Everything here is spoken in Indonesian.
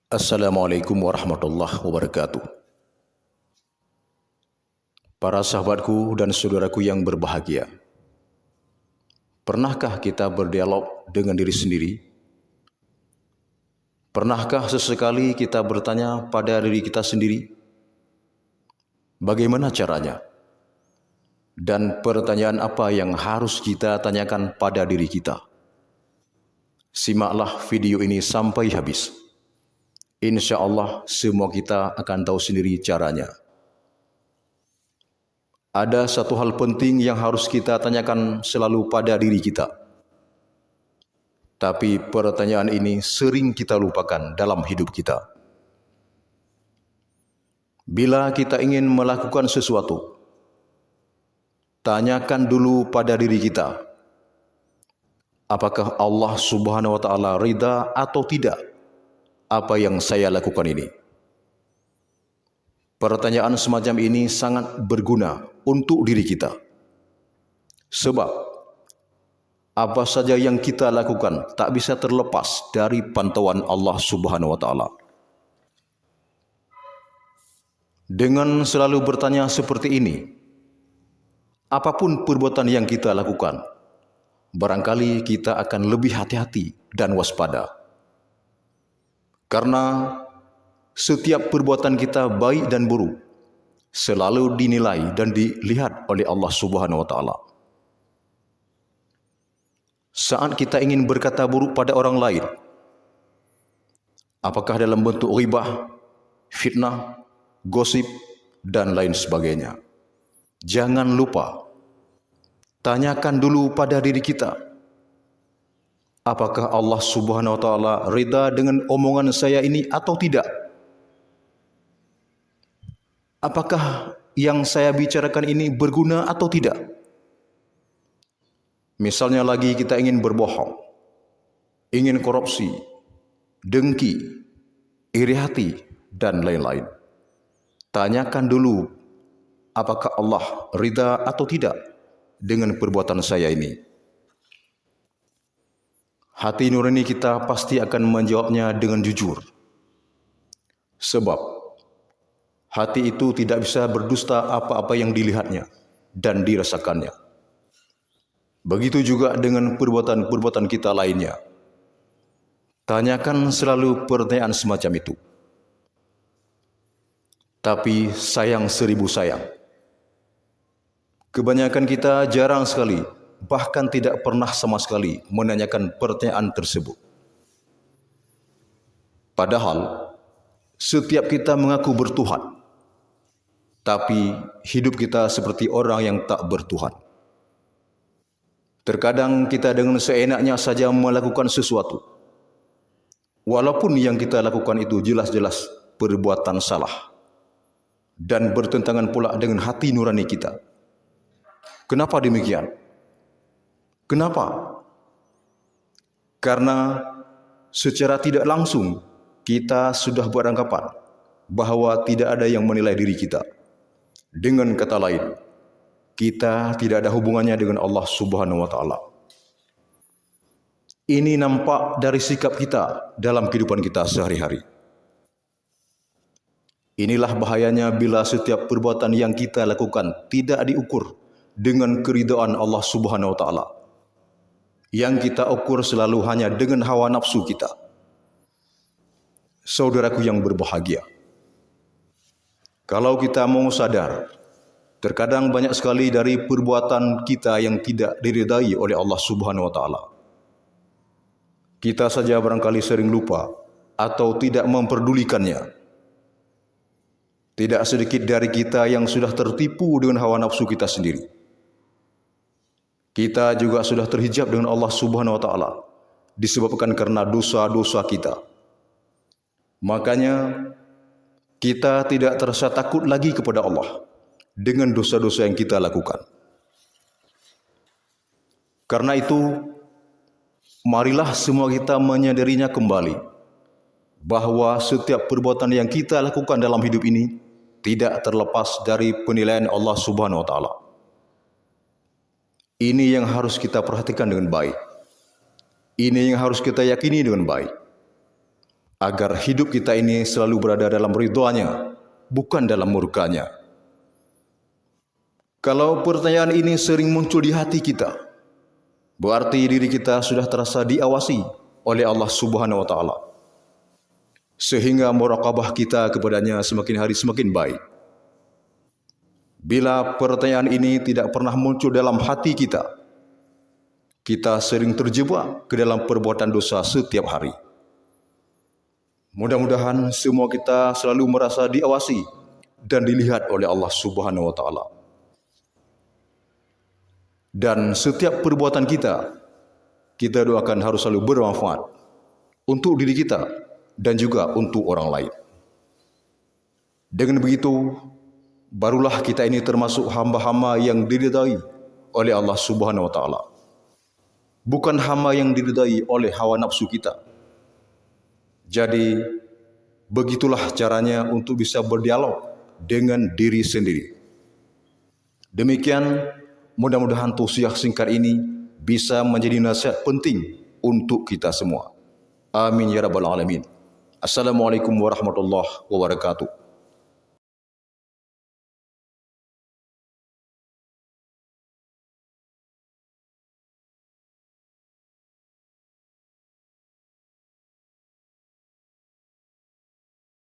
Assalamualaikum warahmatullahi wabarakatuh. Para sahabatku dan saudaraku yang berbahagia, pernahkah kita berdialog dengan diri sendiri? Pernahkah sesekali kita bertanya pada diri kita sendiri, bagaimana caranya? Dan pertanyaan apa yang harus kita tanyakan pada diri kita? Simaklah video ini sampai habis. Insya Allah semua kita akan tahu sendiri caranya. Ada satu hal penting yang harus kita tanyakan selalu pada diri kita. Tapi pertanyaan ini sering kita lupakan dalam hidup kita. Bila kita ingin melakukan sesuatu, tanyakan dulu pada diri kita, apakah Allah Subhanahu wa taala ridha atau tidak apa yang saya lakukan ini? Pertanyaan semacam ini sangat berguna untuk diri kita. Sebab apa saja yang kita lakukan tak bisa terlepas dari pantauan Allah Subhanahu wa taala. Dengan selalu bertanya seperti ini, apapun perbuatan yang kita lakukan, barangkali kita akan lebih hati-hati dan waspada. Karena setiap perbuatan kita baik dan buruk selalu dinilai dan dilihat oleh Allah Subhanahu wa taala. Saat kita ingin berkata buruk pada orang lain, apakah dalam bentuk ghibah, fitnah, gosip, dan lain sebagainya, jangan lupa tanyakan dulu pada diri kita, apakah Allah Subhanahu wa taala ridha dengan omongan saya ini atau tidak? Apakah yang saya bicarakan ini berguna atau tidak? Misalnya lagi kita ingin berbohong, ingin korupsi, dengki, iri hati, dan lain-lain. Tanyakan dulu, apakah Allah ridha atau tidak dengan perbuatan saya ini? Hati nurani kita pasti akan menjawabnya dengan jujur. Sebab hati itu tidak bisa berdusta apa-apa yang dilihatnya dan dirasakannya. Begitu juga dengan perbuatan-perbuatan kita lainnya. Tanyakan selalu pertanyaan semacam itu. Tapi sayang seribu sayang, kebanyakan kita jarang sekali, bahkan tidak pernah sama sekali menanyakan pertanyaan tersebut. Padahal setiap kita mengaku bertuhan, tapi hidup kita seperti orang yang tak bertuhan. Terkadang kita dengan seenaknya saja melakukan sesuatu, walaupun yang kita lakukan itu jelas-jelas perbuatan salah dan bertentangan pula dengan hati nurani kita. Kenapa demikian? Kenapa? Karena secara tidak langsung kita sudah beranggapan bahwa tidak ada yang menilai diri kita. Dengan kata lain, kita tidak ada hubungannya dengan Allah Subhanahu wa taala. Ini nampak dari sikap kita dalam kehidupan kita sehari-hari. Inilah bahayanya bila setiap perbuatan yang kita lakukan tidak diukur dengan keridhaan Allah Subhanahu wa taala. Yang kita ukur selalu hanya dengan hawa nafsu kita. Saudaraku yang berbahagia, kalau kita mau sadar, terkadang banyak sekali dari perbuatan kita yang tidak diridai oleh Allah Subhanahu wa taala. Kita saja barangkali sering lupa atau tidak memperdulikannya. Tidak sedikit dari kita yang sudah tertipu dengan hawa nafsu kita sendiri. Kita juga sudah terhijab dengan Allah Subhanahu wa taala disebabkan karena dosa-dosa kita. Makanya kita tidak terasa takut lagi kepada Allah dengan dosa-dosa yang kita lakukan. Karena itu, marilah semua kita menyadarinya kembali bahwa setiap perbuatan yang kita lakukan dalam hidup ini tidak terlepas dari penilaian Allah Subhanahu wa taala. Ini yang harus kita perhatikan dengan baik. Ini yang harus kita yakini dengan baik. agar hidup kita ini selalu berada dalam ridha-Nya, bukan dalam murka-Nya. Kalau pertanyaan ini sering muncul di hati kita, berarti diri kita sudah terasa diawasi oleh Allah Subhanahu wa taala. Sehingga muraqabah kita kepadanya semakin hari semakin baik. Bila pertanyaan ini tidak pernah muncul dalam hati kita, kita sering terjebak ke dalam perbuatan dosa setiap hari. Mudah-mudahan semua kita selalu merasa diawasi dan dilihat oleh Allah Subhanahu wa taala. Dan setiap perbuatan kita doakan harus selalu bermanfaat untuk diri kita dan juga untuk orang lain. Dengan begitu, barulah kita ini termasuk hamba-hamba yang diridai oleh Allah Subhanahu wa taala. Bukan hamba yang diridai oleh hawa nafsu kita. Jadi, begitulah caranya untuk bisa berdialog dengan diri sendiri. Demikian, mudah-mudahan tausiah singkat ini bisa menjadi nasihat penting untuk kita semua. Amin ya rabbal alamin. Assalamualaikum warahmatullahi wabarakatuh.